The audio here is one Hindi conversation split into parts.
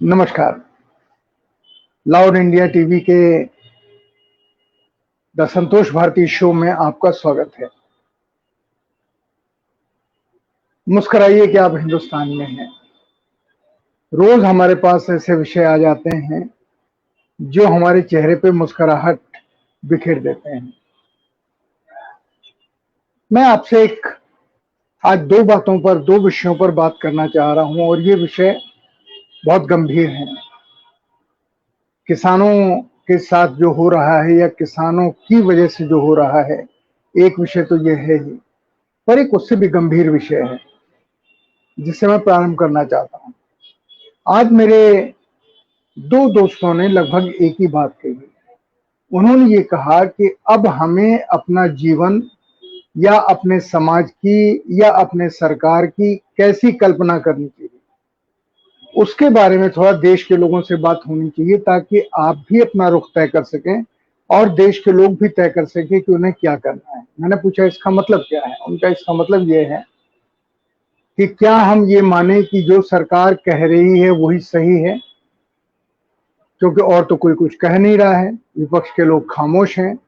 नमस्कार। लाउड इंडिया टीवी के द संतोष भारती शो में आपका स्वागत है। मुस्कुराइए कि आप हिंदुस्तान में हैं। रोज हमारे पास ऐसे विषय आ जाते हैं जो हमारे चेहरे पे मुस्कुराहट बिखेर देते हैं। मैं आपसे आज दो विषयों पर बात करना चाह रहा हूं और ये विषय बहुत गंभीर है। किसानों के साथ जो हो रहा है या किसानों की वजह से जो हो रहा है, एक विषय तो ये है ही, पर एक उससे भी गंभीर विषय है जिससे मैं प्रारंभ करना चाहता हूं। आज मेरे दो दोस्तों ने लगभग एक ही बात कही। उन्होंने ये कहा कि अब हमें अपना जीवन या अपने समाज की या अपने सरकार की कैसी कल्पना करनी चाहिए, उसके बारे में थोड़ा देश के लोगों से बात होनी चाहिए ताकि आप भी अपना रुख तय कर सकें और देश के लोग भी तय कर सकें कि उन्हें क्या करना है। मैंने पूछा इसका मतलब क्या है? उनका इसका मतलब ये है कि क्या हम ये माने कि जो सरकार कह रही है वही सही है, क्योंकि और तो कोई कुछ कह नहीं रहा है, विपक्ष के लोग खामोश हैं,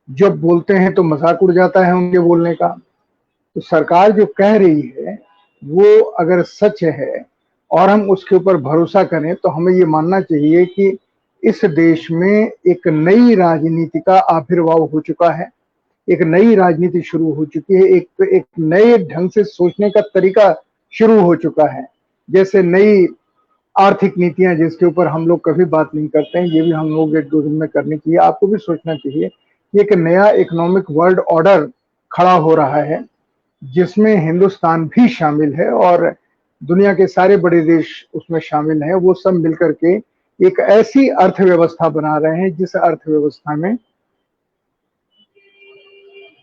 जब बोलते हैं तो मजाक उड़ जाता है उनके बोलने का। तो सरकार जो कह रही है वो अगर सच है और हम उसके ऊपर भरोसा करें तो हमें ये मानना चाहिए कि इस देश में एक नई राजनीति का आविर्भाव हो चुका है, एक नई राजनीति शुरू हो चुकी है, एक नए ढंग से सोचने का तरीका शुरू हो चुका है। जैसे नई आर्थिक नीतियां जिसके ऊपर हम लोग कभी बात नहीं करते हैं, ये भी हम लोग एक दो दिन में करनी चाहिए। आपको भी सोचना चाहिए कि एक नया इकोनॉमिक वर्ल्ड ऑर्डर खड़ा हो रहा है जिसमें हिंदुस्तान भी शामिल है और दुनिया के सारे बड़े देश उसमें शामिल हैं। वो सब मिलकर के एक ऐसी अर्थव्यवस्था बना रहे हैं जिस अर्थव्यवस्था में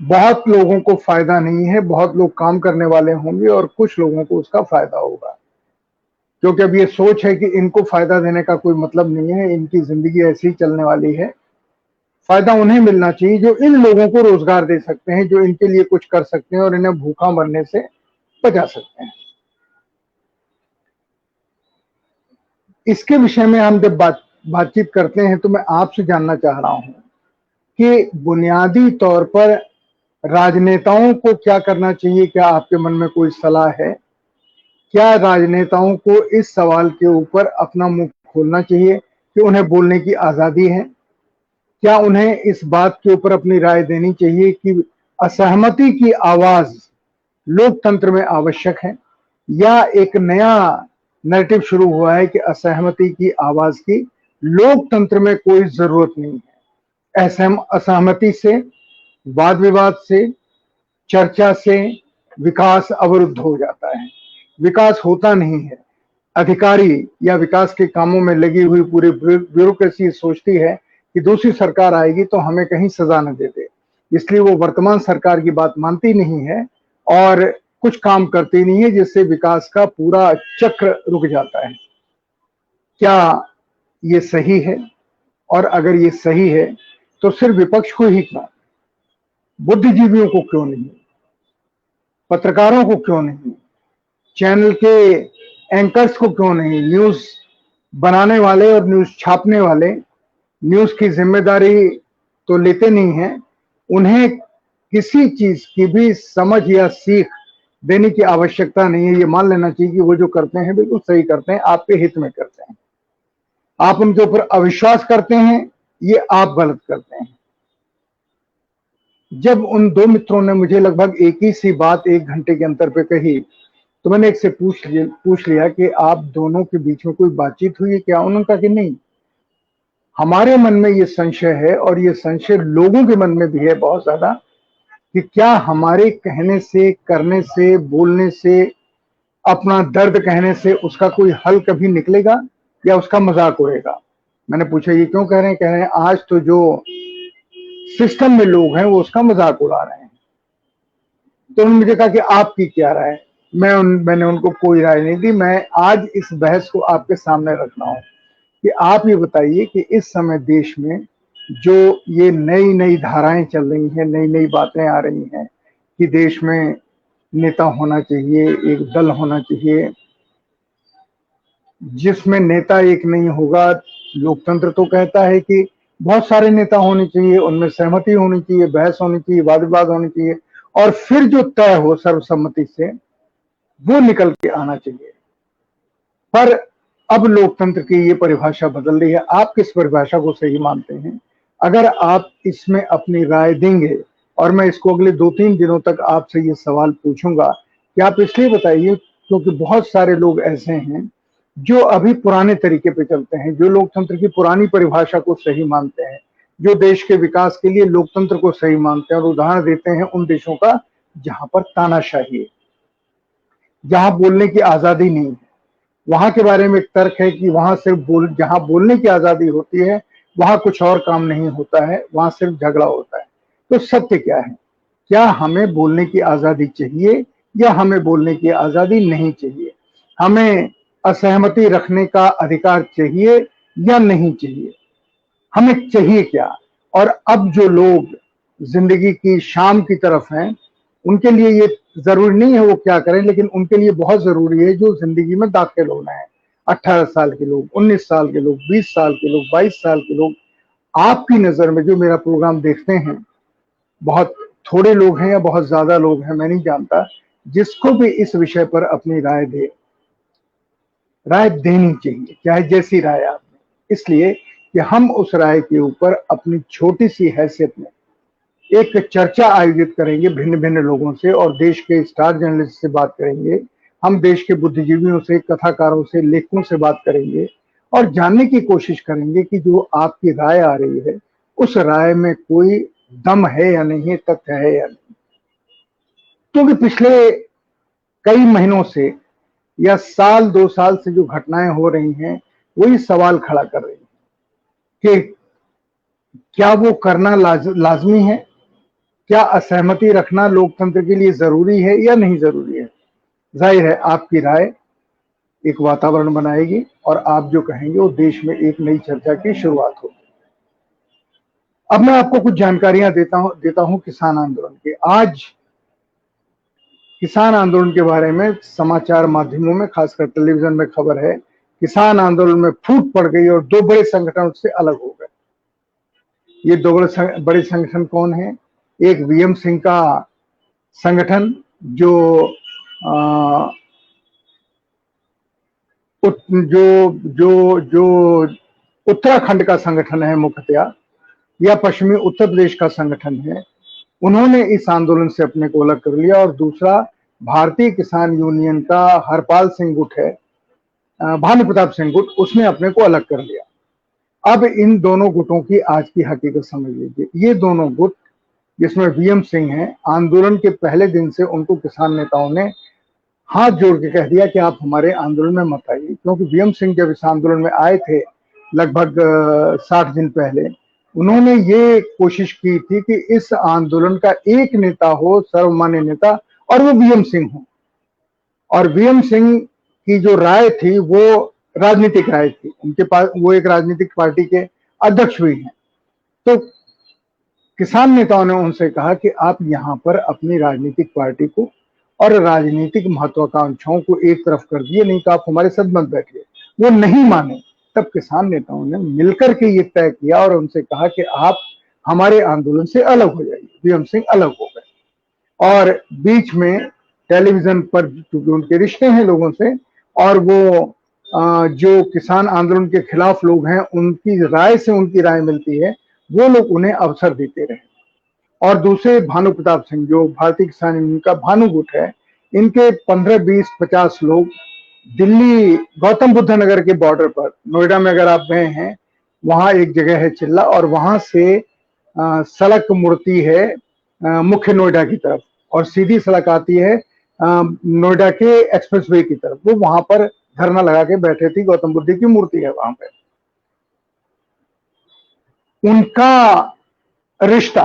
बहुत लोगों को फायदा नहीं है, बहुत लोग काम करने वाले होंगे और कुछ लोगों को उसका फायदा होगा, क्योंकि अब ये सोच है कि इनको फायदा देने का कोई मतलब नहीं है, इनकी जिंदगी ऐसी ही चलने वाली है। फायदा उन्हें मिलना चाहिए जो इन लोगों को रोजगार दे सकते हैं, जो इनके लिए कुछ कर सकते हैं और इन्हें भूखा मरने से बचा सकते हैं। इसके विषय में हम जब बातचीत करते हैं तो मैं आपसे जानना चाह रहा हूं कि बुनियादी तौर पर राजनेताओं को क्या करना चाहिए। क्या आपके मन में कोई सलाह है? क्या राजनेताओं को इस सवाल के ऊपर अपना मुंह खोलना चाहिए कि उन्हें बोलने की आजादी है? क्या उन्हें इस बात के ऊपर अपनी राय देनी चाहिए कि असहमति की आवाज लोकतंत्र में आवश्यक है, या एक नया नैरेटिव शुरू हुआ है कि असहमति की आवाज की लोकतंत्र में कोई जरूरत नहीं है? असहमति से, वाद विवाद से, चर्चा से विकास अवरुद्ध हो जाता है, विकास होता नहीं है। अधिकारी या विकास के कामों में लगी हुई पूरी ब्यूरोक्रेसी सोचती है कि दूसरी सरकार आएगी तो हमें कहीं सजा न दे दे, इसलिए वो वर्तमान सरकार की बात मानती नहीं है और कुछ काम करती नहीं है, जिससे विकास का पूरा चक्र रुक जाता है। क्या ये सही है? और अगर ये सही है तो सिर्फ विपक्ष को ही क्यों, बुद्धिजीवियों को क्यों नहीं, पत्रकारों को क्यों नहीं, चैनल के एंकर्स को क्यों नहीं? न्यूज बनाने वाले और न्यूज छापने वाले न्यूज की जिम्मेदारी तो लेते नहीं हैं। उन्हें किसी चीज की भी समझ या सीख देने की आवश्यकता नहीं है। ये मान लेना चाहिए कि वो जो करते हैं बिल्कुल सही करते हैं, आपके हित में करते हैं। आप उनके ऊपर अविश्वास करते हैं, ये आप गलत करते हैं। जब उन दो मित्रों ने मुझे लगभग एक ही सी बात 1 घंटे के अंतर पे कही तो मैंने एक से पूछ लिया कि आप दोनों के बीच में कोई बातचीत हुई है क्या? उन्होंने कहा कि नहीं। हमारे मन में ये संशय है और ये संशय लोगों के मन में भी है बहुत ज्यादा कि क्या हमारे कहने से, करने से, बोलने से, अपना दर्द कहने से उसका कोई हल कभी निकलेगा या उसका मजाक उड़ेगा? मैंने पूछा ये क्यों कह रहे हैं? कह रहे हैं आज तो जो सिस्टम में लोग हैं वो उसका मजाक उड़ा रहे हैं। तो उन्होंने मुझे कहा कि आपकी क्या राय है? मैंने उनको कोई राय नहीं दी। मैं आज इस बहस को आपके सामने रख रहा हूं कि आप ये बताइए कि इस समय देश में जो ये नई नई धाराएं चल रही हैं, नई नई बातें आ रही हैं कि देश में नेता होना चाहिए, एक दल होना चाहिए, जिसमें नेता एक नहीं होगा। लोकतंत्र तो कहता है कि बहुत सारे नेता होने चाहिए, उनमें सहमति होनी चाहिए, बहस होनी चाहिए, वाद विवाद होनी चाहिए, और फिर जो तय हो सर्वसम्मति से वो निकल के आना चाहिए। पर अब लोकतंत्र की ये परिभाषा बदल रही है। आप किस परिभाषा को सही मानते हैं? अगर आप इसमें अपनी राय देंगे, और मैं इसको अगले 2-3 दिनों तक आपसे ये सवाल पूछूंगा कि आप इसलिए बताइए क्योंकि बहुत सारे लोग ऐसे हैं जो अभी पुराने तरीके पे चलते हैं, जो लोकतंत्र की पुरानी परिभाषा को सही मानते हैं, जो देश के विकास के लिए लोकतंत्र को सही मानते हैं और उदाहरण देते हैं उन देशों का जहां पर तानाशाही है, जहां बोलने की आजादी नहीं है। वहां के बारे में एक तर्क है कि वहां सिर्फ जहां बोलने की आजादी होती है वहां कुछ और काम नहीं होता है, वहां सिर्फ झगड़ा होता है। तो सत्य क्या है? क्या हमें बोलने की आजादी चाहिए या हमें बोलने की आजादी नहीं चाहिए? हमें असहमति रखने का अधिकार चाहिए या नहीं चाहिए? हमें चाहिए क्या? और अब जो लोग जिंदगी की शाम की तरफ हैं, उनके लिए ये जरूरी नहीं है वो क्या करें, लेकिन उनके लिए बहुत जरूरी है जो जिंदगी में दाखिल होना है। 18 साल के लोग, 19 साल के लोग, 20 साल के लोग, 22 साल के लोग, आपकी नजर में जो मेरा प्रोग्राम देखते हैं, बहुत थोड़े लोग हैं या बहुत ज्यादा लोग हैं मैं नहीं जानता, जिसको भी इस विषय पर अपनी राय देनी चाहिए, चाहे जैसी राय आपने, इसलिए कि हम उस राय के ऊपर अपनी छोटी सी हैसियत में एक चर्चा आयोजित करेंगे भिन्न भिन्न लोगों से, और देश के स्टार जर्नलिस्ट से बात करेंगे, हम देश के बुद्धिजीवियों से, कथाकारों से, लेखकों से बात करेंगे और जानने की कोशिश करेंगे कि जो आपकी राय आ रही है उस राय में कोई दम है या नहीं, तथ्य है या नहीं। क्योंकि पिछले कई महीनों से या साल 2 साल से जो घटनाएं हो रही हैं वही सवाल खड़ा कर रही हैं कि क्या वो करना लाजमी है? क्या असहमति रखना लोकतंत्र के लिए जरूरी है या नहीं जरूरी है? जाहिर है आपकी राय एक वातावरण बनाएगी और आप जो कहेंगे वो देश में एक नई चर्चा की शुरुआत होगी। अब मैं आपको कुछ जानकारियां देता हूं किसान आंदोलन के। आज किसान आंदोलन के बारे में समाचार माध्यमों में, खासकर टेलीविजन में खबर है, किसान आंदोलन में फूट पड़ गई और 2 बड़े संगठन उससे अलग हो गए। ये 2 बड़े संगठन कौन है? एक वीएम सिंह का संगठन जो जो जो जो उत्तराखंड का संगठन है मुख्यतया, या पश्चिमी उत्तर प्रदेश का संगठन है, उन्होंने इस आंदोलन से अपने को अलग कर लिया। और दूसरा भारतीय किसान यूनियन का हरपाल सिंह गुट है, भानु प्रताप सिंह गुट, उसने अपने को अलग कर लिया। अब इन दोनों गुटों की आज की हकीकत समझ लीजिए। ये दोनों गुट, जिसमें वीएम सिंह हैं, आंदोलन के पहले दिन से उनको किसान नेताओं ने हाथ जोड़ के कह दिया कि आप हमारे आंदोलन में मत आइए। क्योंकि वीएम सिंह जब इस आंदोलन में आए थे लगभग 60 दिन पहले, उन्होंने ये कोशिश की थी कि इस आंदोलन का एक नेता हो, सर्वमान्य नेता, और वो वीएम सिंह हो। और वीएम सिंह की जो राय थी वो राजनीतिक राय थी, उनके पास वो एक राजनीतिक पार्टी के अध्यक्ष भी हैं। तो किसान नेताओं ने उनसे कहा कि आप यहाँ पर अपनी राजनीतिक पार्टी को और राजनीतिक महत्वाकांक्षाओं को एक तरफ कर दिए, नहीं तो आप हमारे साथ मत बैठिए। वो नहीं माने। तब किसान नेताओं ने मिलकर के ये तय किया और उनसे कहा कि आप हमारे आंदोलन से अलग हो जाइए। वीएम सिंह अलग हो गए और बीच में टेलीविजन पर, क्योंकि उनके रिश्ते हैं लोगों से, और वो जो किसान आंदोलन के खिलाफ लोग हैं उनकी राय से उनकी राय मिलती है, वो लोग उन्हें अवसर देते रहे। और दूसरे भानु प्रताप सिंह, जो भारतीय किसान यूनियन का भानु गुट है, इनके 15, 20, 50 लोग दिल्ली गौतम बुद्ध नगर के बॉर्डर पर, नोएडा में अगर आप गए हैं, वहां एक जगह है चिल्ला, और वहां से सड़क मुड़ती है मुख्य नोएडा की तरफ और सीधी सड़क आती है नोएडा के एक्सप्रेसवे की तरफ। वो वहां पर धरना लगा के बैठे थी, गौतम बुद्ध की मूर्ति है वहां पे। उनका रिश्ता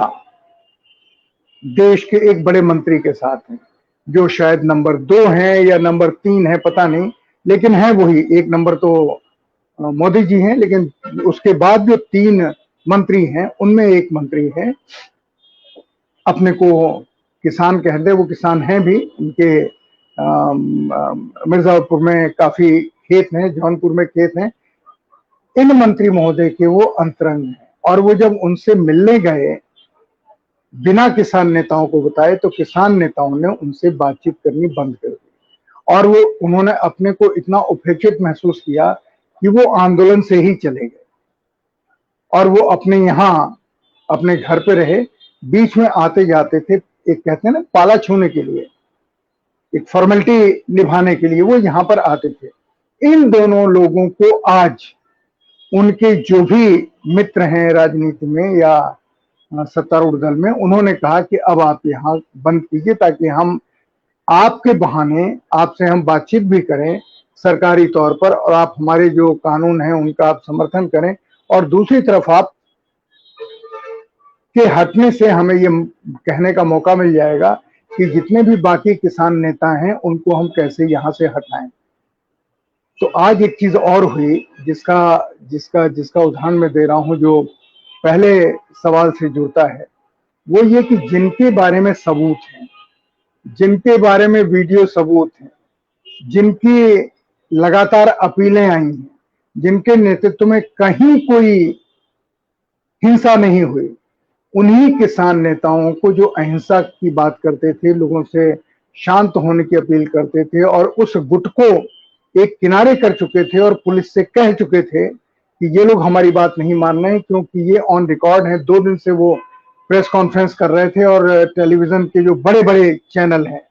देश के एक बड़े मंत्री के साथ है, जो शायद नंबर 2 है या नंबर 3 है, पता नहीं, लेकिन है वही। एक नंबर तो मोदी जी हैं, लेकिन उसके बाद जो 3 मंत्री हैं उनमें एक मंत्री है, अपने को किसान कहते, वो किसान हैं भी। उनके मिर्जापुर में काफी खेत हैं, जौनपुर में खेत हैं, इन मंत्री महोदय के वो अंतरंग हैं। और वो जब उनसे मिलने गए बिना किसान नेताओं को बताए, तो किसान नेताओं ने उनसे बातचीत करनी बंद कर दी और वो उन्होंने अपने को इतना उपेक्षित महसूस किया कि वो आंदोलन से ही चले गए और वो अपने यहाँ अपने घर पे रहे। बीच में आते जाते थे, एक कहते हैं ना पाला छूने के लिए, एक फॉर्मेलिटी निभाने के लिए वो यहाँ पर आते थे। इन दोनों लोगों को आज उनके जो भी मित्र हैं राजनीति में या सत्तारूढ़ दल में, उन्होंने कहा कि अब आप यहाँ बंद कीजिए ताकि हम आपके बहाने आपसे हम बातचीत भी करें सरकारी तौर पर, और आप हमारे जो कानून हैं उनका आप समर्थन करें, और दूसरी तरफ आप के हटने से हमें ये कहने का मौका मिल जाएगा कि जितने भी बाकी किसान नेता हैं उनको हम कैसे यहाँ से हटाएं। तो आज एक चीज और हुई जिसका जिसका जिसका उदाहरण मैं दे रहा हूं, जो पहले सवाल से जुड़ता है, वो ये कि जिनके बारे में सबूत हैं, जिनके बारे में वीडियो सबूत हैं, जिनकी लगातार अपीलें आई हैं, जिनके नेतृत्व में कहीं कोई हिंसा नहीं हुई, उन्हीं किसान नेताओं को जो अहिंसा की बात करते थे, लोगों से शांत होने की अपील करते थे और उस गुट को एक किनारे कर चुके थे और पुलिस से कह चुके थे कि ये लोग हमारी बात नहीं मान रहे हैं, क्योंकि ये ऑन रिकॉर्ड है। 2 दिन से वो प्रेस कॉन्फ्रेंस कर रहे थे और टेलीविजन के जो बड़े बड़े चैनल हैं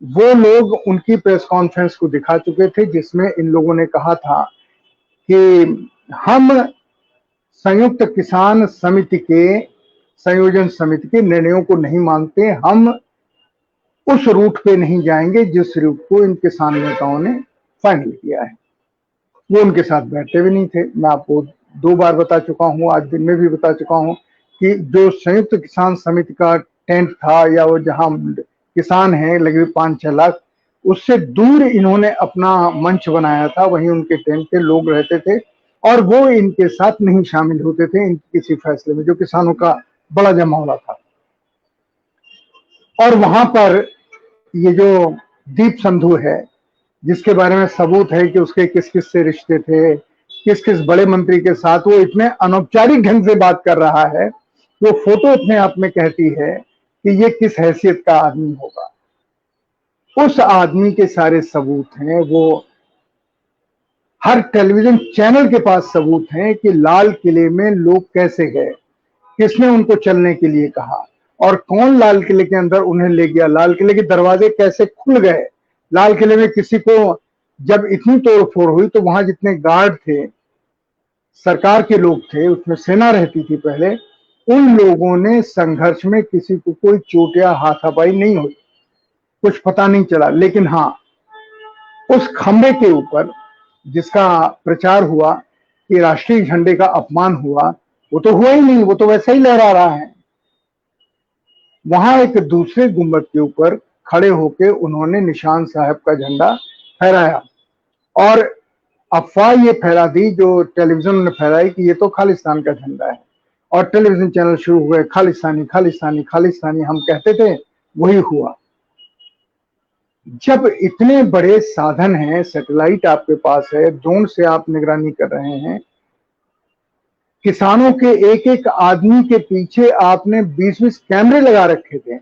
वो लोग उनकी प्रेस कॉन्फ्रेंस को दिखा चुके थे, जिसमें इन लोगों ने कहा था कि हम संयुक्त किसान समिति के संयोजन समिति के निर्णयों को नहीं मानते, हम उस रूट पे नहीं जाएंगे जिस रूट को इन किसान नेताओं ने फाइनल किया है। वो उनके साथ बैठे भी नहीं थे। मैं आपको 2 बार बता चुका हूं, आज दिन में भी बता चुका हूं कि जो संयुक्त किसान समिति का टेंट था या वो जहां किसान हैं लगभग 5-6 लाख, उससे दूर इन्होंने अपना मंच बनाया था, वहीं उनके टेंट पे लोग रहते थे और वो इनके साथ नहीं शामिल होते थे इनके किसी फैसले में, जो किसानों का बड़ा जमावड़ा था। और वहां पर ये जो दीप संधू है, जिसके बारे में सबूत है कि उसके किस किस से रिश्ते थे, किस किस बड़े मंत्री के साथ, वो इतने अनौपचारिक ढंग से बात कर रहा है, वो फोटो अपने आप में कहती है कि ये किस हैसियत का आदमी होगा। उस आदमी के सारे सबूत हैं, वो हर टेलीविजन चैनल के पास सबूत हैं कि लाल किले में लोग कैसे गए, किसने उनको चलने के लिए कहा और कौन लाल किले के अंदर उन्हें ले गया, लाल किले के दरवाजे कैसे खुल गए। लाल किले में किसी को जब इतनी तोड़फोड़ हुई तो वहां जितने गार्ड थे, सरकार के लोग थे, उसमें सेना रहती थी पहले, उन लोगों ने संघर्ष में किसी को कोई चोट या हाथापाई नहीं हुई, कुछ पता नहीं चला। लेकिन हाँ, उस खंबे के ऊपर जिसका प्रचार हुआ कि राष्ट्रीय झंडे का अपमान हुआ, वो तो हुआ ही नहीं, वो तो वैसे ही लहरा रहा है। वहां एक दूसरे गुंबद के ऊपर खड़े होके उन्होंने निशान साहब का झंडा फहराया और अफवाह ये फैला दी, जो टेलीविजन ने फैलाई, कि ये तो खालिस्तान का झंडा है। और टेलीविजन चैनल शुरू हुए, खालिस्तानी खालिस्तानी खालिस्तानी हम कहते थे, वही हुआ। जब इतने बड़े साधन हैं, सैटेलाइट आपके पास है, ड्रोन से आप निगरानी कर रहे हैं, किसानों के एक एक आदमी के पीछे आपने 20-20 कैमरे लगा रखे थे।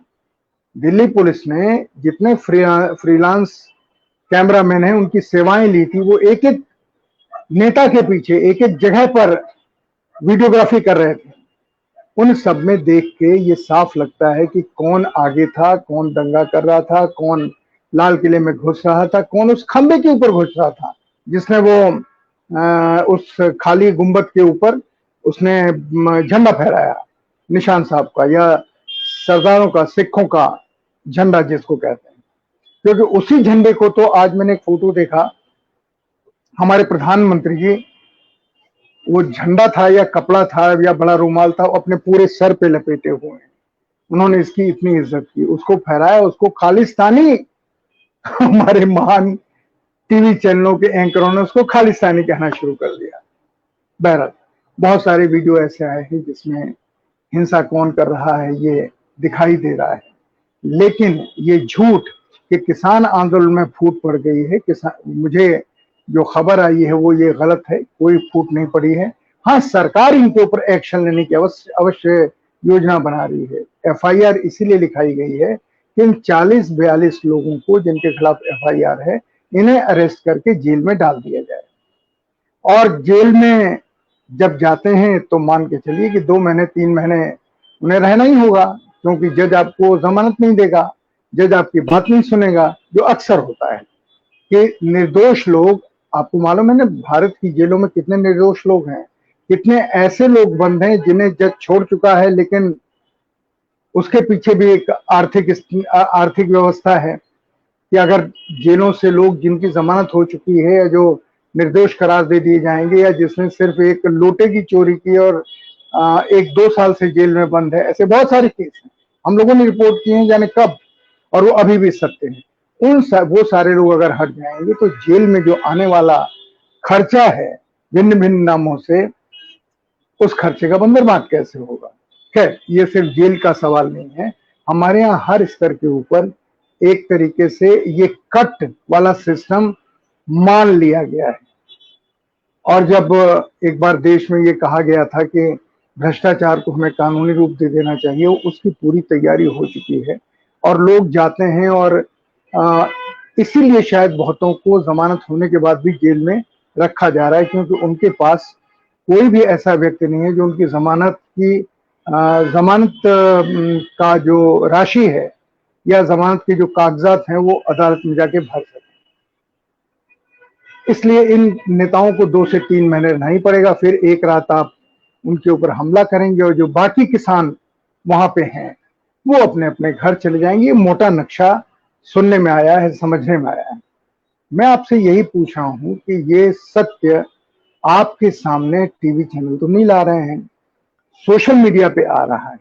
दिल्ली पुलिस ने जितने फ्रीलांस कैमरामैन हैं उनकी सेवाएं ली थी, वो एक एक नेता के पीछे एक एक जगह पर वीडियोग्राफी कर रहे थे। उन सब में देख के ये साफ लगता है कि कौन आगे था, कौन दंगा कर रहा था, कौन लाल किले में घुस रहा था, कौन उस खंबे के ऊपर घुस रहा था जिसने वो उस खाली गुंबद के ऊपर उसने झंडा फहराया, निशान साहब का या सरदारों का, सिखों का झंडा जिसको कहते हैं। क्योंकि उसी झंडे को तो आज मैंने एक फोटो देखा, हमारे प्रधानमंत्री जी, वो झंडा था या कपड़ा था या बड़ा रुमाल था, वो अपने पूरे सर पे लपेटे हुए हैं। उन्होंने इसकी इतनी इज्जत की, उसको फहराया, उसको खालिस्तानी, हमारे महान टीवी चैनलों के एंकरों ने उसको खालिस्तानी कहना शुरू कर दिया। बहरहाल बहुत सारे वीडियो ऐसे आए हैं जिसमें हिंसा कौन कर रहा है ये दिखाई दे रहा है, लेकिन ये झूठ कि किसान आंदोलन में फूट पड़ गई है। किसान, मुझे जो खबर आई है वो ये गलत है, कोई फूट नहीं पड़ी है। हाँ, सरकार इनके ऊपर एक्शन लेने की अवश्य योजना बना रही है। एफआईआर इसीलिए लिखाई गई है कि इन 40-42 लोगों को जिनके खिलाफ एफआईआर है, इन्हें अरेस्ट करके जेल में डाल दिया जाए। और जेल में जब जाते हैं तो मान के चलिए कि 2 महीने 3 महीने उन्हें रहना ही होगा, क्योंकि जज आपको जमानत नहीं देगा, जज आपकी बात नहीं सुनेगा, जो अक्सर होता है कि निर्दोष लोग, आपको मालूम है ना भारत की जेलों में कितने निर्दोष लोग हैं, कितने ऐसे लोग बंद हैं जिन्हें जज छोड़ चुका है, लेकिन उसके पीछे भी एक आर्थिक व्यवस्था है कि अगर जेलों से लोग जिनकी जमानत हो चुकी है या जो निर्दोष करार दे दिए जाएंगे, या जिसने सिर्फ एक लोटे की चोरी की और 1-2 साल से जेल में बंद है, ऐसे बहुत सारे केस हैं, हम लोगों ने रिपोर्ट किए हैं जाने कब, और वो अभी भी सत्य है। वो सारे लोग अगर हट जाएंगे तो जेल में जो आने वाला खर्चा है भिन्न भिन्न नामों से, उस खर्चे का बंदरबांट कैसे होगा। खैर, ये सिर्फ जेल का सवाल नहीं है, हमारे यहाँ हर स्तर के ऊपर एक तरीके से ये कट वाला सिस्टम मान लिया गया है। और जब एक बार देश में ये कहा गया था कि भ्रष्टाचार को हमें कानूनी रूप दे देना चाहिए, उसकी पूरी तैयारी हो चुकी है और लोग जाते हैं, और इसीलिए शायद बहुतों को जमानत होने के बाद भी जेल में रखा जा रहा है, क्योंकि उनके पास कोई भी ऐसा व्यक्ति नहीं है जो उनकी जमानत का जो राशि है या जमानत के जो कागजात हैं वो अदालत में जाके भर सके। इसलिए इन नेताओं को 2 से 3 महीने रहना ही पड़ेगा, फिर एक रात आप उनके ऊपर हमला करेंगे और जो बाकी किसान वहां पे हैं वो अपने अपने घर चले जाएंगे। मोटा नक्शा सुनने में आया है, समझने में आया है। मैं आपसे यही पूछ रहा हूं कि ये सत्य आपके सामने टीवी चैनल तो नहीं ला रहे हैं, सोशल मीडिया पे आ रहा है,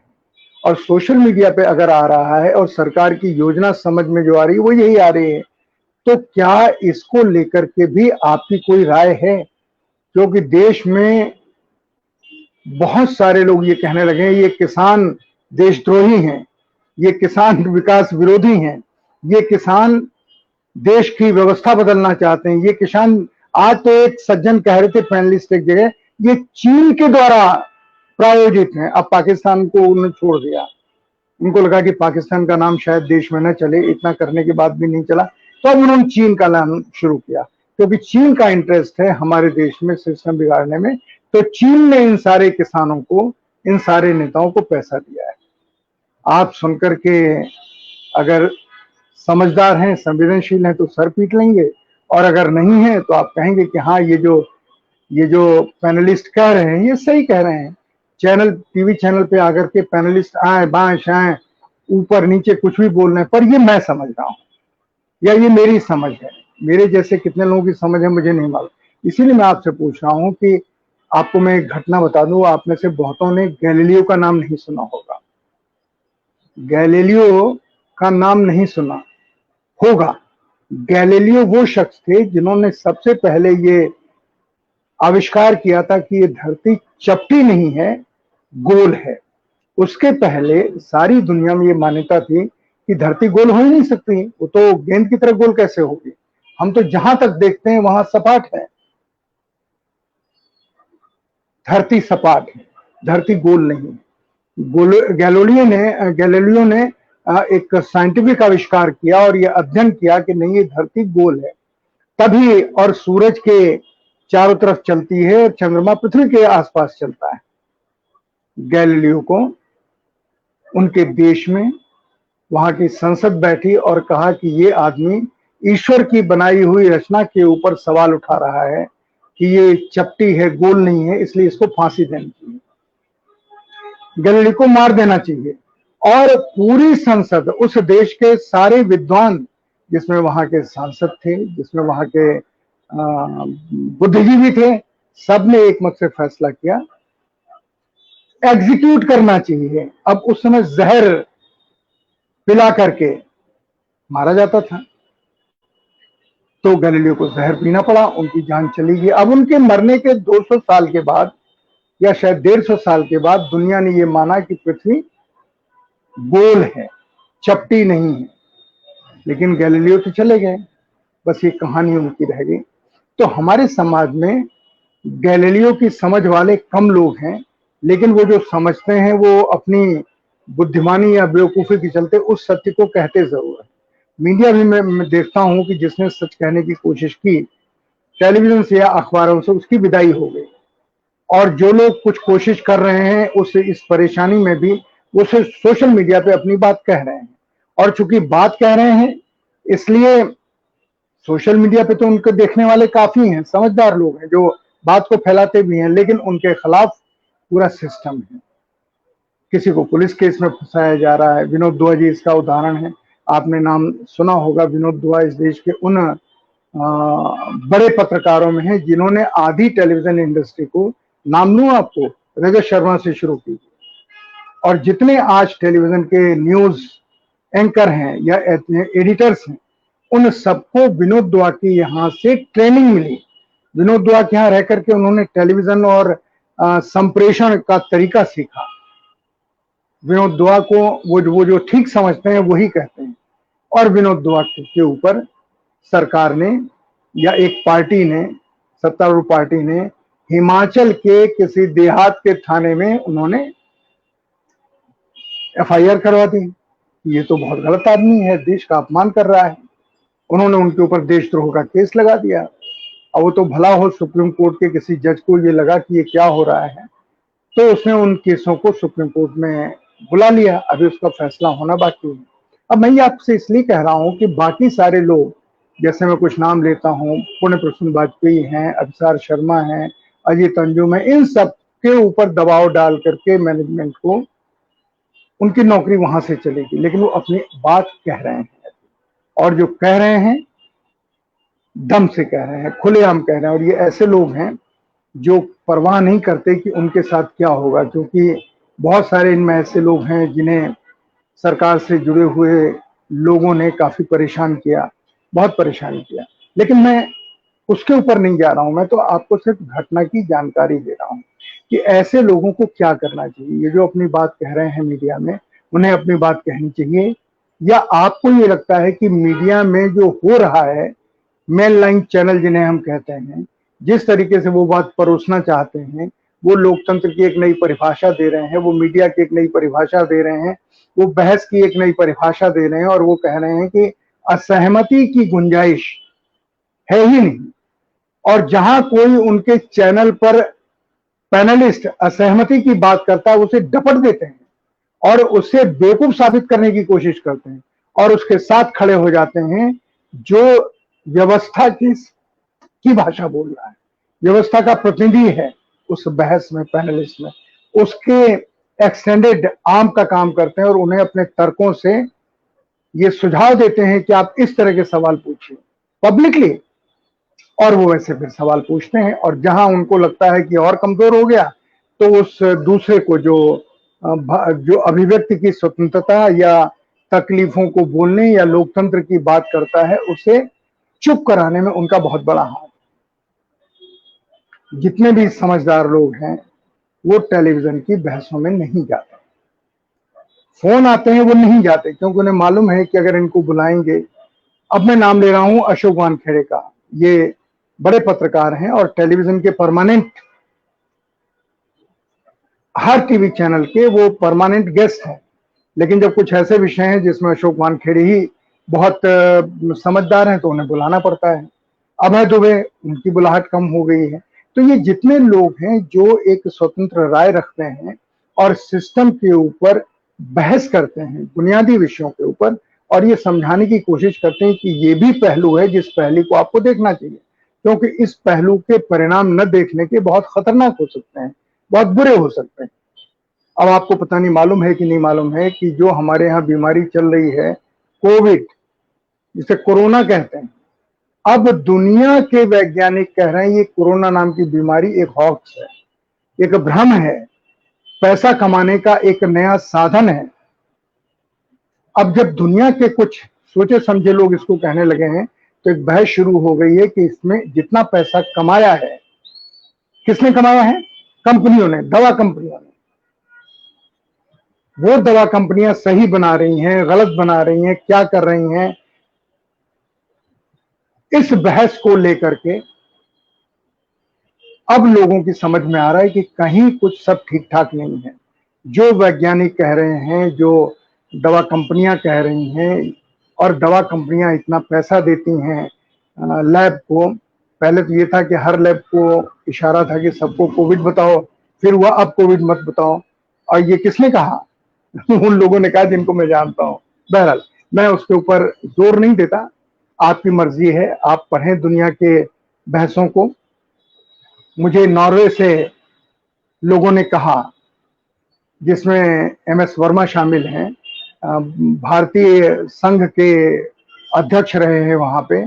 और सोशल मीडिया पे अगर आ रहा है और सरकार की योजना समझ में जो आ रही है वो यही आ रही है, तो क्या इसको लेकर के भी आपकी कोई राय है? क्योंकि देश में बहुत सारे लोग ये कहने लगे हैं ये किसान देशद्रोही हैं, ये किसान विकास विरोधी हैं, ये किसान देश की व्यवस्था बदलना चाहते हैं, ये किसान। आज तो एक सज्जन कह रहे थे पैनलिस्ट एक जगह, ये चीन के द्वारा प्रायोजित हैं। अब पाकिस्तान को उन्होंने छोड़ दिया, उनको लगा कि पाकिस्तान का नाम शायद देश में न चले, इतना करने के बाद भी नहीं चला, तो अब उन्होंने चीन का नाम शुरू किया, क्योंकि चीन का इंटरेस्ट है हमारे देश में सिस्टम बिगाड़ने में। तो चीन ने इन सारे किसानों को, इन सारे नेताओं को पैसा दिया है। आप सुनकर के अगर समझदार हैं, संवेदनशील हैं तो सर पीट लेंगे, और अगर नहीं है तो आप कहेंगे कि हाँ ये जो पैनलिस्ट कह रहे हैं ये सही कह रहे हैं। टीवी चैनल पे आकर के पैनलिस्ट आए बाएं शाएं ऊपर नीचे कुछ भी बोल रहे हैं, पर ये मैं समझ रहा हूँ या ये मेरी समझ है, मेरे जैसे कितने लोगों की समझ है मुझे नहीं मालूम। इसीलिए मैं आपसे पूछ रहा हूँ कि आपको मैं एक घटना बता दूं, आप में से बहुतों ने गैलीलियो का नाम नहीं सुना होगा, गैलीलियो का नाम नहीं सुना होगा। गैलीलियो वो शख्स थे जिन्होंने सबसे पहले ये आविष्कार किया था कि ये धरती चपटी नहीं है, गोल है। उसके पहले सारी दुनिया में ये मान्यता थी कि धरती गोल हो ही नहीं सकती, वो तो गेंद की तरह गोल कैसे होगी, हम तो जहां तक देखते हैं वहां सपाट है, धरती सपाट है, धरती गोल नहीं। गैलीलियो ने एक साइंटिफिक आविष्कार किया और यह अध्ययन किया कि नहीं ये धरती गोल है, तभी और सूरज के चारों तरफ चलती है और चंद्रमा पृथ्वी के आसपास चलता है। गैलीलियो को उनके देश में वहां की संसद बैठी और कहा कि ये आदमी ईश्वर की बनाई हुई रचना के ऊपर सवाल उठा रहा है कि ये चपटी है, गोल नहीं है, इसलिए इसको फांसी देनी चाहिए, गैलीलियो को मार देना चाहिए। और पूरी संसद, उस देश के सारे विद्वान, जिसमें वहां के सांसद थे, जिसमें वहां के बुद्धिजीवी थे, सबने एक मत से फैसला किया एग्जीक्यूट करना चाहिए। अब उस समय जहर पिला करके मारा जाता था, तो गैलीलियो को जहर पीना पड़ा, उनकी जान चली गई। अब उनके मरने के 200 साल के बाद या शायद 150 साल के बाद दुनिया ने यह माना कि पृथ्वी गोल है, चपटी नहीं है। लेकिन गैलीलियो तो चले गए, बस ये कहानी उनकी रह गई। तो हमारे समाज में गैलीलियो की समझ वाले कम लोग हैं, लेकिन वो जो समझते हैं वो अपनी बुद्धिमानी या बेवकूफी के चलते उस सत्य को कहते जरूर है। मीडिया भी मैं देखता हूं कि जिसने सच कहने की कोशिश की टेलीविजन से या अखबारों से, उसकी विदाई हो गई। और जो लोग कुछ कोशिश कर रहे हैं उस इस परेशानी में भी उसे सोशल मीडिया पे अपनी बात कह रहे हैं, और चूंकि बात कह रहे हैं इसलिए सोशल मीडिया पे तो उनको देखने वाले काफी हैं, समझदार लोग हैं जो बात को फैलाते भी हैं, लेकिन उनके खिलाफ पूरा सिस्टम है। किसी को पुलिस केस में फंसाया जा रहा है। विनोद दुआ जी इसका उदाहरण है। आपने नाम सुना होगा, विनोद दुआ इस देश के उन बड़े पत्रकारों में हैं जिन्होंने आधी टेलीविजन इंडस्ट्री को, नाम लूं आपको, रजत शर्मा से शुरू की। और जितने आज टेलीविजन के न्यूज एंकर हैं या एडिटर्स हैं, उन सबको विनोद दुआ की यहाँ से ट्रेनिंग मिली। विनोद दुआ के यहाँ रह करके उन्होंने टेलीविजन और संप्रेषण का तरीका सीखा। विनोद दुआ को वो जो ठीक समझते हैं वही कहते हैं। और विनोद दुआ के ऊपर सरकार ने या एक पार्टी ने, सत्तारूढ़ पार्टी ने, हिमाचल के किसी देहात के थाने में उन्होंने एफआईआर करवा दी। ये तो बहुत गलत आदमी है, देश का अपमान कर रहा है। उन्होंने उनके ऊपर देशद्रोह का केस लगा दिया। अब वो तो भला हो सुप्रीम कोर्ट के किसी जज को ये लगा कि ये क्या हो रहा है, तो उसने उन केसों को सुप्रीम कोर्ट में बुला लिया। अभी उसका फैसला होना बाकी है। अब मैं ये आपसे इसलिए कह रहा हूं कि बाकी सारे लोग, जैसे मैं कुछ नाम लेता हूं, पुण्य प्रसून वाजपेयी हैं, अभिसार शर्मा हैं, अजीत अंजुम है, इन सब के ऊपर दबाव डाल करके मैनेजमेंट को उनकी नौकरी वहां से चलेगी, लेकिन वो अपनी बात कह रहे हैं। और जो कह रहे हैं दम से कह रहे हैं, खुलेआम कह रहे हैं। और ये ऐसे लोग हैं जो परवाह नहीं करते कि उनके साथ क्या होगा, क्योंकि बहुत सारे इनमें ऐसे लोग हैं जिन्हें सरकार से जुड़े हुए लोगों ने काफी परेशान किया, बहुत परेशान किया। लेकिन मैं उसके ऊपर नहीं जा रहा हूं, मैं तो आपको सिर्फ घटना की जानकारी दे रहा हूं कि ऐसे लोगों को क्या करना चाहिए। ये जो अपनी बात कह रहे हैं मीडिया में, उन्हें अपनी बात कहनी चाहिए, या आपको ये लगता है कि मीडिया में जो हो रहा है, मेन लाइन चैनल जिन्हें हम कहते हैं, जिस तरीके से वो बात परोसना चाहते हैं, वो लोकतंत्र की एक नई परिभाषा दे रहे हैं, वो मीडिया की एक नई परिभाषा दे रहे हैं, वो बहस की एक नई परिभाषा दे रहे हैं, और वो कह रहे हैं कि असहमति की गुंजाइश है ही नहीं। और जहां कोई उनके चैनल पर पैनलिस्ट असहमति की बात करता है, उसे डपट देते हैं और उसे बेवकूफ साबित करने की कोशिश करते हैं, और उसके साथ खड़े हो जाते हैं जो व्यवस्था की भाषा बोल रहा है, व्यवस्था का प्रतिनिधि है उस बहस में, पैनलिस्ट में, उसके एक्सटेंडेड आर्म का काम करते हैं और उन्हें अपने तर्कों से ये सुझाव देते हैं कि आप इस तरह के सवाल पूछिए पब्लिकली, और वो वैसे फिर सवाल पूछते हैं। और जहां उनको लगता है कि और कमजोर हो गया, तो उस दूसरे को जो अभिव्यक्ति की स्वतंत्रता या तकलीफों को बोलने या लोकतंत्र की बात करता है, उसे चुप कराने में उनका बहुत बड़ा हाथ। जितने भी समझदार लोग हैं वो टेलीविजन की बहसों में नहीं जाते, फोन आते हैं वो नहीं जाते, क्योंकि उन्हें मालूम है कि अगर इनको बुलाएंगे, अब मैं नाम ले रहा हूं अशोक वानखेड़े का, ये बड़े पत्रकार हैं और टेलीविजन के परमानेंट, हर टीवी चैनल के वो परमानेंट गेस्ट हैं। लेकिन जब कुछ ऐसे विषय हैं जिसमें अशोक वानखेड़े ही बहुत समझदार हैं, तो उन्हें बुलाना पड़ता है। अभय दुबे, उनकी बुलाहट कम हो गई है। तो ये जितने लोग हैं जो एक स्वतंत्र राय रखते हैं और सिस्टम के ऊपर बहस करते हैं, बुनियादी विषयों के ऊपर, और ये समझाने की कोशिश करते हैं कि ये भी पहलू है जिस पहलू को आपको देखना चाहिए, क्योंकि इस पहलू के परिणाम न देखने के बहुत खतरनाक हो सकते हैं, बहुत बुरे हो सकते हैं। अब आपको पता नहीं मालूम है कि नहीं मालूम है कि जो हमारे यहाँ बीमारी चल रही है, कोविड, जिसे कोरोना कहते हैं, अब दुनिया के वैज्ञानिक कह रहे हैं ये कोरोना नाम की बीमारी एक हॉक्स है, एक भ्रम है, पैसा कमाने का एक नया साधन है। अब जब दुनिया के कुछ सोचे समझे लोग इसको कहने लगे हैं, तो एक बहस शुरू हो गई है कि इसमें जितना पैसा कमाया है, किसने कमाया है? कंपनियों ने, दवा कंपनियों ने। वो दवा कंपनियां सही बना रही हैं, गलत बना रही हैं, क्या कर रही हैं, इस बहस को लेकर के अब लोगों की समझ में आ रहा है कि कहीं कुछ सब ठीक ठाक नहीं है। जो वैज्ञानिक कह रहे हैं, जो दवा कंपनियां कह रही हैं, और दवा कंपनियां इतना पैसा देती हैं लैब को। पहले तो ये था कि हर लैब को इशारा था कि सबको कोविड बताओ, फिर हुआ अब कोविड मत बताओ। और ये किसने कहा? उन लोगों ने कहा जिनको मैं जानता हूं। बहरहाल मैं उसके ऊपर जोर नहीं देता, आपकी मर्जी है, आप पढ़ें दुनिया के बहसों को। मुझे नॉर्वे से लोगों ने कहा, जिसमें MS वर्मा शामिल हैं, भारतीय संघ के अध्यक्ष रहे हैं वहां पे,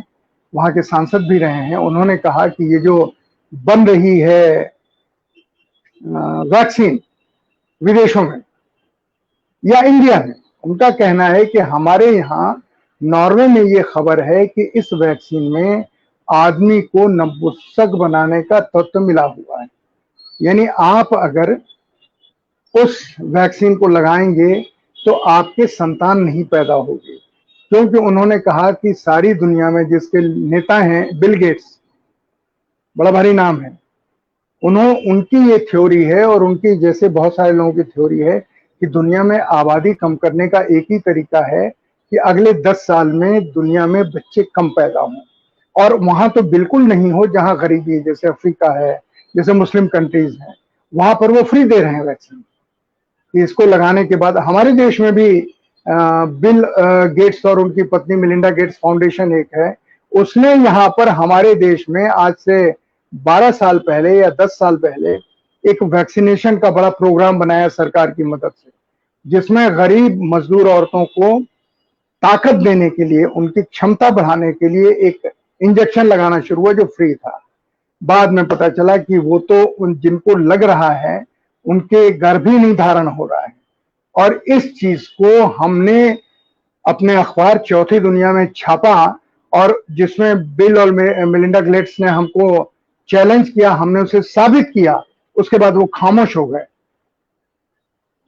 वहां के सांसद भी रहे हैं। उन्होंने कहा कि ये जो बन रही है वैक्सीन विदेशों में या इंडिया में, उनका कहना है कि हमारे यहाँ नॉर्वे में ये खबर है कि इस वैक्सीन में आदमी को नपुंसक बनाने का तत्व मिला हुआ है। यानी आप अगर उस वैक्सीन को लगाएंगे तो आपके संतान नहीं पैदा होगी। क्योंकि उन्होंने कहा कि सारी दुनिया में जिसके नेता हैं, बिल गेट्स, बड़ा भारी नाम है, उनकी ये थ्योरी है और उनकी जैसे बहुत सारे लोगों की थ्योरी है कि दुनिया में आबादी कम करने का एक ही तरीका है कि अगले 10 साल में दुनिया में बच्चे कम पैदा हों। और वहां तो बिल्कुल नहीं हो जहां गरीबी है, जैसे अफ्रीका है, जैसे मुस्लिम कंट्रीज हैं, वहां पर वो फ्री दे रहे हैं वैक्सीन। इसको लगाने के बाद हमारे देश में भी बिल गेट्स और उनकी पत्नी मिलिंडा गेट्स फाउंडेशन एक है, उसने यहाँ पर हमारे देश में आज से 12 साल पहले या 10 साल पहले एक वैक्सीनेशन का बड़ा प्रोग्राम बनाया सरकार की मदद से, जिसमें गरीब मजदूर औरतों को ताकत देने के लिए, उनकी क्षमता बढ़ाने के लिए एक इंजेक्शन लगाना शुरू हुआ जो फ्री था। बाद में पता चला कि वो तो उन जिनको लग रहा है उनके गर्भ ही नहीं धारण हो रहा है। और इस चीज को हमने अपने अखबार चौथी दुनिया में छापा, और जिसमें बिल और मिलिंडा गेट्स ने हमको चैलेंज किया, हमने उसे साबित किया, उसके बाद वो खामोश हो गए।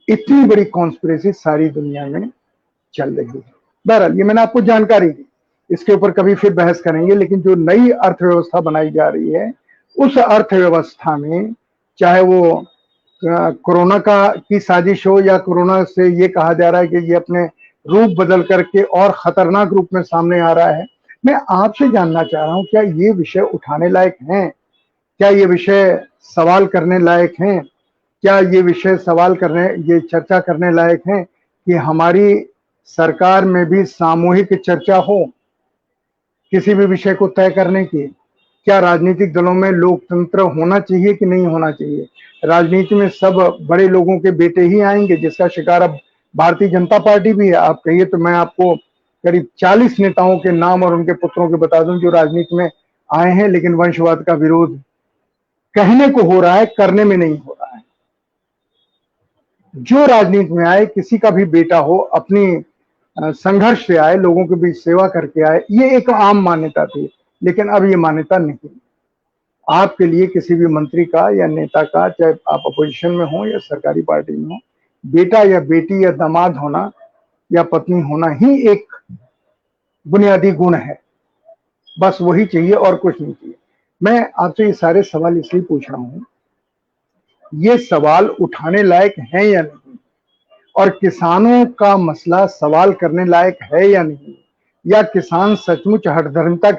इतनी बड़ी कॉन्स्पिरेसी सारी दुनिया में चल रही है। बहरहाल ये मैंने आपको जानकारी दी, इसके ऊपर कभी फिर बहस करेंगे। लेकिन जो नई अर्थव्यवस्था बनाई जा रही है, उस अर्थव्यवस्था में चाहे वो कोरोना की साजिश हो या कोरोना से ये कहा जा रहा है कि ये अपने रूप बदल करके और खतरनाक रूप में सामने आ रहा है, मैं आपसे जानना चाह रहा हूं, क्या ये विषय उठाने लायक हैं? क्या ये विषय सवाल करने लायक हैं? क्या ये विषय ये चर्चा करने लायक हैं कि हमारी सरकार में भी सामूहिक चर्चा हो किसी भी विषय को तय करने की? क्या राजनीतिक दलों में लोकतंत्र होना चाहिए कि नहीं होना चाहिए? राजनीति में सब बड़े लोगों के बेटे ही आएंगे, जिसका शिकार अब भारतीय जनता पार्टी भी है। आप कहिए तो मैं आपको करीब 40 नेताओं के नाम और उनके पुत्रों के बता दूं जो राजनीति में आए हैं, लेकिन वंशवाद का विरोध कहने को हो रहा है, करने में नहीं हो रहा है। जो राजनीति में आए, किसी का भी बेटा हो, अपनी संघर्ष से आए, लोगों के बीच सेवा करके आए, ये एक आम मान्यता थी। लेकिन अब ये मान्यता नहीं। आपके लिए किसी भी मंत्री का या नेता का, चाहे आप अपोजिशन में हो या सरकारी पार्टी में हो, बेटा या बेटी या दामाद होना या पत्नी होना ही एक बुनियादी गुण है। बस वही चाहिए और कुछ नहीं चाहिए। मैं आपसे ये सारे सवाल इसलिए पूछ रहा हूं, ये सवाल उठाने लायक है या नहीं, और किसानों का मसला सवाल करने लायक है या नहीं, या किसान सचमुच हठधर्मिता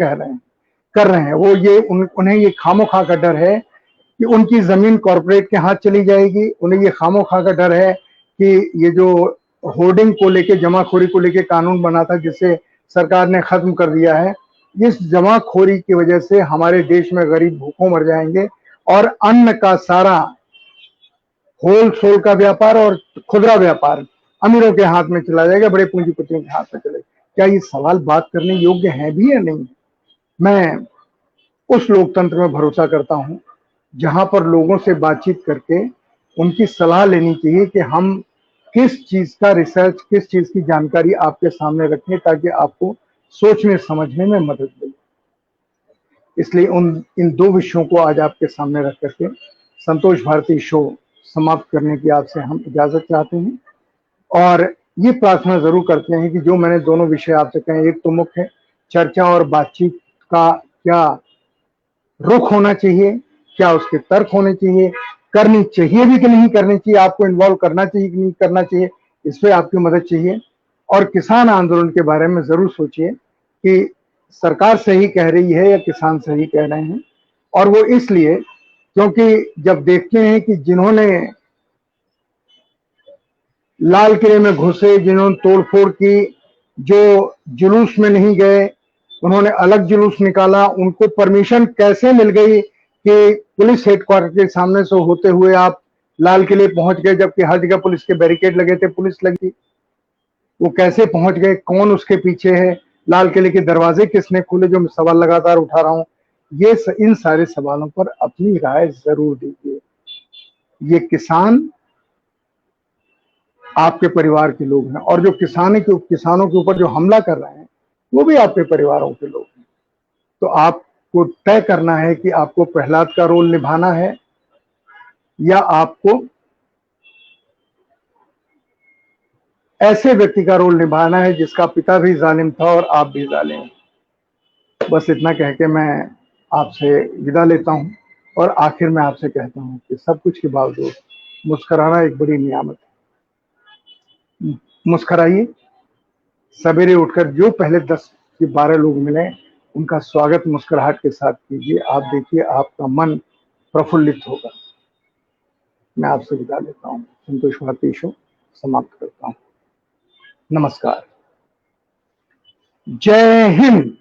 कर रहे हैं। वो ये उन्हें ये खामोखा का डर है कि उनकी जमीन कॉर्पोरेट के हाथ चली जाएगी। उन्हें ये खामोखा का डर है कि ये जो होर्डिंग को लेके, जमाखोरी को लेके कानून बना था, जिसे सरकार ने खत्म कर दिया है, इस जमाखोरी की वजह से हमारे देश में गरीब भूखों मर जाएंगे और अन्न का सारा होलसेल का व्यापार और खुदरा व्यापार अमीरों के हाथ में चला जाएगा, बड़े पूंजीपतियों के हाथ में चलेगा। क्या ये सवाल बात करने योग्य है भी या नहीं? मैं उस लोकतंत्र में भरोसा करता हूं जहां पर लोगों से बातचीत करके उनकी सलाह लेनी चाहिए कि हम किस चीज का रिसर्च, किस चीज की जानकारी आपके सामने रखें ताकि आपको सोचने समझने में मदद मिले। इसलिए इन दो विषयों को आज आपके सामने रख करके संतोष भारती शो समाप्त करने की आपसे हम इजाजत चाहते हैं, और ये प्रार्थना जरूर करते हैं कि जो मैंने दोनों विषय आपसे कहे, एक तो मुख्य चर्चा और बातचीत का क्या रुख होना चाहिए, क्या उसके तर्क होने चाहिए, करनी चाहिए भी कि नहीं करनी चाहिए, आपको इन्वॉल्व करना चाहिए कि नहीं करना चाहिए, इस पे आपकी मदद चाहिए। और किसान आंदोलन के बारे में जरूर सोचिए कि सरकार सही कह रही है या किसान सही कह रहे हैं। और वो इसलिए क्योंकि जब देखते हैं कि जिन्होंने लाल किले में घुसे, जिन्होंने तोड़फोड़ की, जो जुलूस में नहीं गए, उन्होंने अलग जुलूस निकाला, उनको परमिशन कैसे मिल गई कि पुलिस हेडक्वार्टर के सामने से होते हुए आप लाल किले पहुंच गए, जबकि हर जगह पुलिस के बैरिकेड लगे थे, पुलिस लगी, वो कैसे पहुंच गए, कौन उसके पीछे है, लाल किले के दरवाजे किसने खोले, जो मैं सवाल लगातार उठा रहा हूं। इन सारे सवालों पर अपनी राय जरूर दीजिए। ये किसान आपके परिवार के लोग हैं, और जो किसानों के ऊपर जो हमला कर रहे हैं वो भी आपके परिवारों के लोग हैं। तो आपको तय करना है कि आपको प्रहलाद का रोल निभाना है या आपको ऐसे व्यक्ति का रोल निभाना है जिसका पिता भी जालिम था और आप भी जालिम। बस इतना कह के मैं आपसे विदा लेता हूं, और आखिर में आपसे कहता हूं कि सब कुछ के बावजूद मुस्कुराना एक बड़ी नियामत है। मुस्कुराइए। सवेरे उठकर जो पहले 10 या 12 लोग मिले, उनका स्वागत मुस्कुराहट के साथ कीजिए। आप देखिए आपका मन प्रफुल्लित होगा। मैं आपसे विदा लेता हूँ। संतोष भारती शो समाप्त करता हूँ। नमस्कार। जय हिंद।